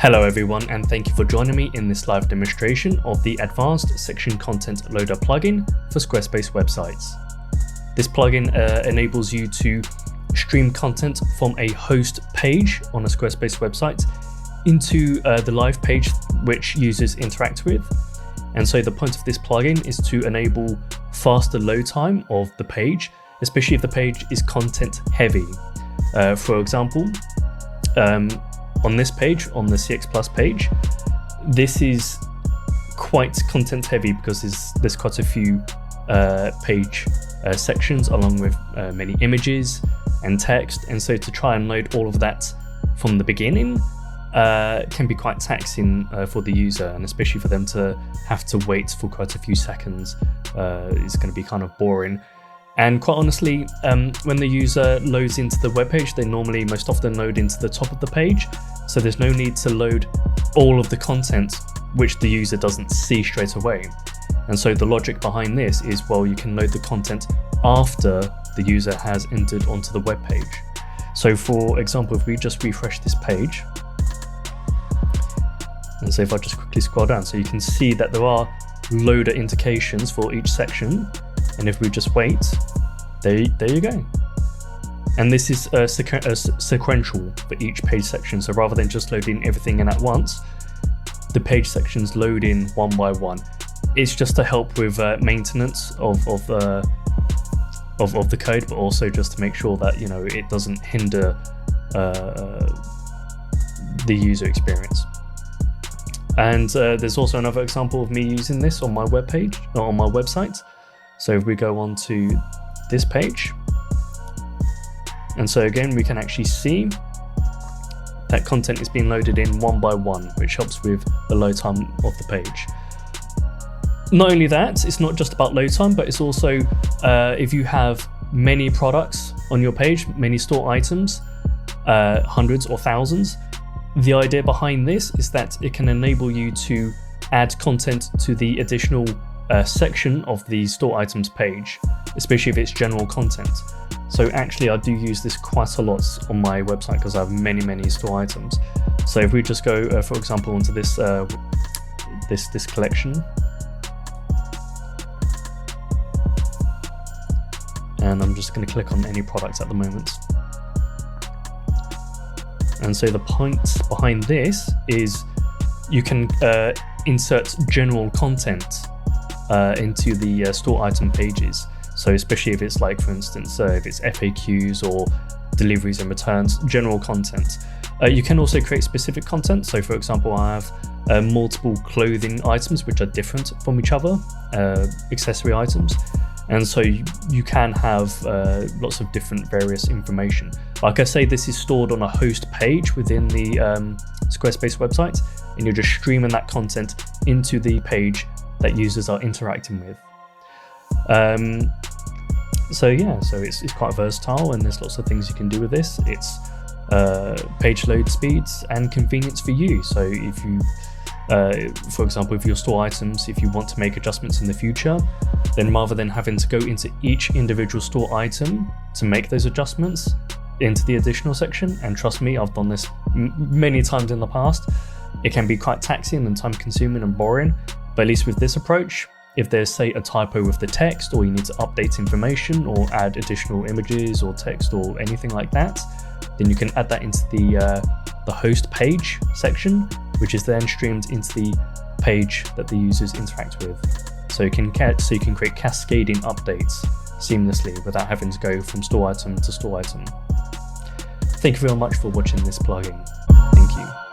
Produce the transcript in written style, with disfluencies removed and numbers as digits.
Hello everyone, and thank you for joining me in this live demonstration of the Advanced Section Content Loader plugin for Squarespace websites. This plugin enables you to stream content from a host page on a Squarespace website into the live page which users interact with. And so the point of this plugin is to enable faster load time of the page, especially if the page is content heavy. For example, on this page, on the CxPlus page, this is quite content heavy because there's quite a few page sections along with many images and text, and so to try and load all of that from the beginning can be quite taxing for the user, and especially for them to have to wait for quite a few seconds is going to be kind of boring. And quite honestly, when the user loads into the web page, they normally most often load into the top of the page, so there's no need to load all of the content which the user doesn't see straight away. And so the logic behind this is, well, you can load the content after the user has entered onto the web page. So for example, if we just refresh this page, and so if I just quickly scroll down, so you can see that there are loader indications for each section. And if we just wait, there you go. And this is sequential for each page section. So rather than just loading everything in at once, the page sections load in one by one. It's just to help with maintenance of the code, but also just to make sure that it doesn't hinder the user experience. And there's also another example of me using this on my web page, or on my website. So if we go on to this page, and so again, we can actually see that content is being loaded in one by one, which helps with the load time of the page. Not only that, it's not just about load time, but it's also if you have many products on your page, many store items, hundreds or thousands, the idea behind this is that it can enable you to add content to the additional section of the store items page, especially if it's general content. So actually I do use this quite a lot on my website because I have many store items. So if we just go for example onto this this collection, and I'm just going to click on any products at the moment. And so the point behind this is you can insert general content into the store item pages. So especially if it's like, for instance, if it's FAQs or deliveries and returns, general content. You can also create specific content. So for example, I have multiple clothing items which are different from each other, accessory items. And so you can have lots of different various information. Like I say, this is stored on a host page within the Squarespace website, and you're just streaming that content into the page that users are interacting with. So it's quite versatile, and there's lots of things you can do with this. It's page load speeds and convenience for you. So if you, for example, with your store items, if you want to make adjustments in the future, then rather than having to go into each individual store item to make those adjustments into the additional section, and trust me, I've done this many times in the past, it can be quite taxing and time consuming and boring. But at least with this approach, if there's say a typo with the text, or you need to update information or add additional images or text or anything like that, then you can add that into the host page section, which is then streamed into the page that the users interact with. So you can create cascading updates seamlessly without having to go from store item to store item. Thank you very much for watching this plugin. Thank you.